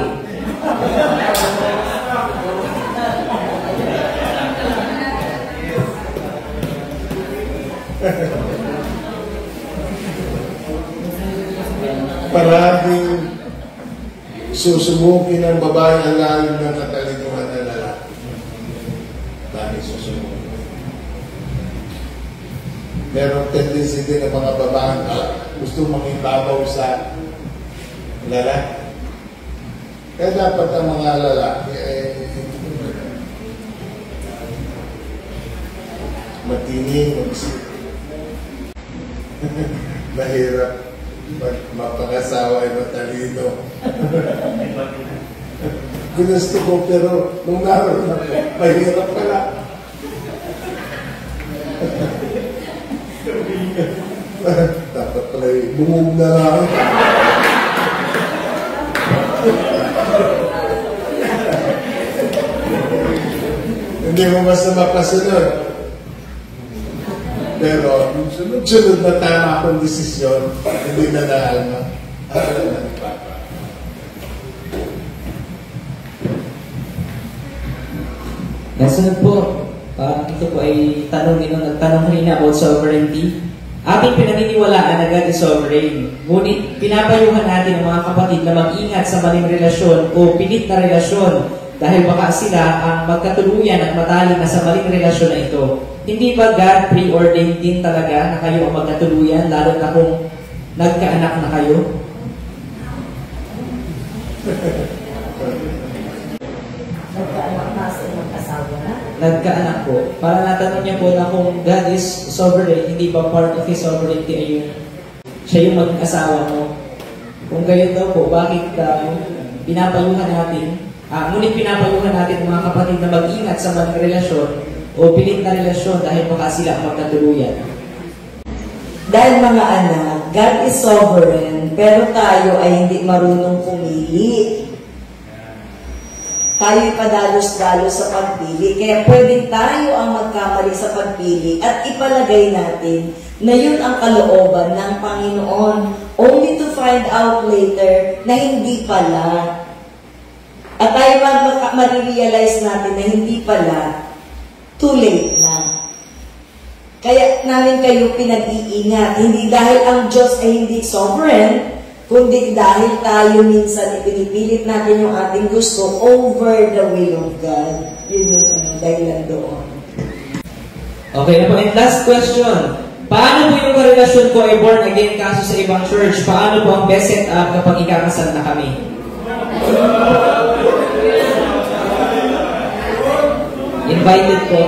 Paraging susubukin ng babae ang lalim ng katalikuhan ng lalaki. Dahil susubukin. Merong tendency din ng mga babae gusto makibabaw sa lalaki. Kaya dapat ang mga lalaki ay matining, mahirap mapangasawa ay matalino. Gusto ko pero nung naroon ako, mahirap pala. Dapat pala bumog na lang. Hindi mo basta mapasunod. Pero, sunod-sunod na tama akong desisyon, hindi na naalma. Ano na ni Papa? Nasunod po, ito po ay nagtanong kanina about sovereignty. Ating pinaniniwalaan na God is sovereign. Ngunit pinapayuhan natin ang mga kapatid na mag-ingat sa maling relasyon o pilit na relasyon dahil baka sila ang magkatuluyan at matalik na sa maling relasyon na ito. Hindi ba God preordained din talaga na kayo ang magkatuluyan lalo na kung nagkaanak na kayo? Nagkaanak na sa mag-asawa na? Nagkaanak po. Para natanong niya po na kung God is sovereign, hindi ba part of His sovereignty ay siya yung maging asawa mo? Kung gayon daw po, bakit pinapayuhan natin, ngunit pinapayuhan natin mga kapatid na mag-ingat sa maling relasyon o pilit na relasyon dahil baka sila ang magkatuluyan? Dahil mga anak, God is sovereign, pero tayo ay hindi marunong pumili. Tayo'y padalos-dalos sa pagpili. Kaya pwedeng tayo ang magkamali sa pagpili at ipalagay natin na yun ang kalooban ng Panginoon. Only to find out later na hindi pala. At tayo marirealize natin na hindi pala, too late na. Kaya namin kayo pinag-iingat. Hindi dahil ang Diyos ay hindi sovereign, kundi dahil tayo minsan ipinipilit natin yung ating gusto over the will of God. Yun yung dahilan doon. Okay na po. And last question. Paano po yung karelasyon ko ay born again kaso sa ibang church? Paano po ang best set up kapag ikakasal na kami? Invited po.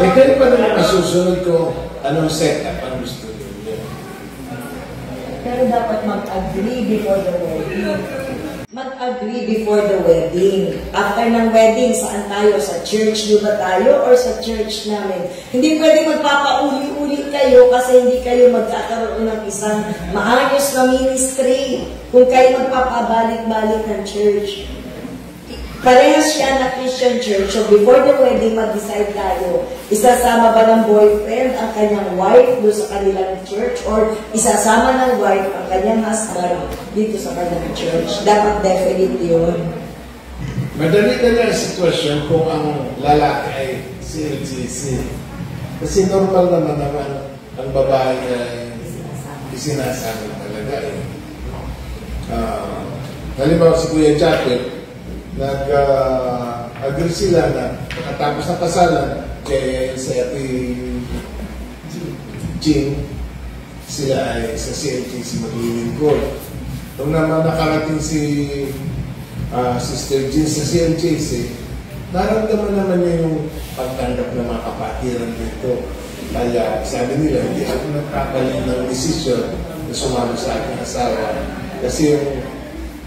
Eh, kayo pa naman masusunod ko anong setup ang gusto niyo. Pero dapat mag-agree before the wedding. mag-agree before the wedding. After ng wedding, saan tayo? Sa church di ba tayo? Or sa church namin? Hindi pwede magpapauli-uli kayo kasi hindi kayo magkakaroon ng isang maayos na ministry kung kayo magpapabalik-balik ng church. Parehas siya na Christian church. So before the wedding, mag-decide tayo. Isasama ba ng boyfriend ang kanyang wife doon sa kanilang church? Or isasama ng wife ang kanyang husband dito sa kanilang church? Dapat definite yun. Madali na ang sitwasyon kung ang lalaki ay CLGC. Kasi normal naman ang babae ay isinasama talaga. Halimbawa si Kuya Chapel, nag-agree sila na pagkatapos ng kasalan kay sa Ate Jean, sila ay sa CLGC maglilingkod. Nung naman nakarating si Sister Jean sa CLGC, naramdaman naman niya yung pagtanggap ng mga kapatiran dito. Kaya sabi nila, hindi ako nagkakalit ng desisyon na sumama sa aking asawa. Kasi yung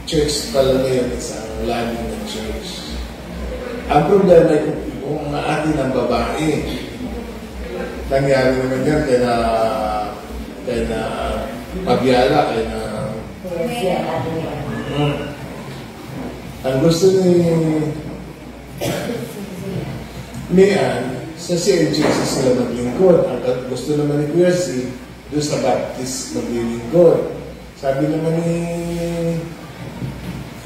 church pala na yun, isang lagi ng church. Ang problema ay kung maatin ang babae. Nangyari naman yan kaya na Pabiala, kaya na ang gusto ni Mian, sa CLGC sila maglingkod. Ang gusto naman ni Kuya C, doon sa Baptist maglilingkod. Sabi naman ni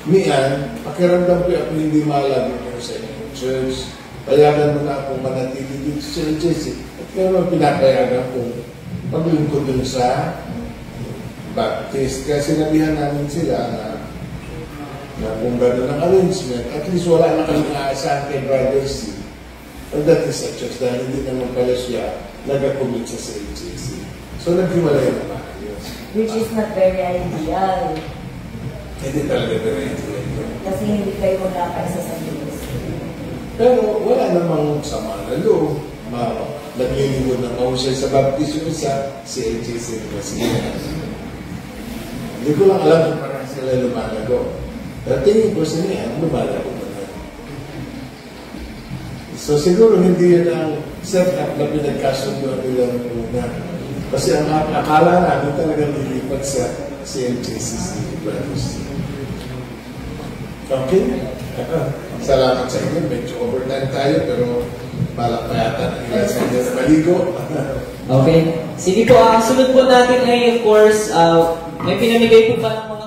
Mian, pakiramdam ko ako hindi malabi ko sa inyong church. Payagan mo na akong manatili dito sa CLGC. At kaya naman pinapayagan ko maglingkod dun sa Baptist. Kaya sinabihan namin sila na kung gano'n ang arrangement, at least wala na kami aasahan kay Brother C. Pagdating sa church, dahil hindi naman pala siya nag-commit sa CLGC. So naghiwalay na maayos. Which is not very ideal. Hindi talaga diretso ito. Kasi hindi kayo magkakaisa sa Diyos. Pero wala namang sama na loob. Naglilingkod ng mahusay sa baptism sa CLGC kasi. Hindi ko lang alam kung parang sila lumalago. Pero tingin ko sa niya, lumalago pa na. So siguro hindi yun ang set-up na pinagkasundo nila ng una. Kasi ang akala namin talagang lilipat sa CLGC Brothers. Okay? Salamat sa inyo. Medyo overtime tayo, pero balak pa yata ng ilan sa inyo na maligo. Okay. Sige po, ang sunod po natin ay, of course, may pinamigay po pa ng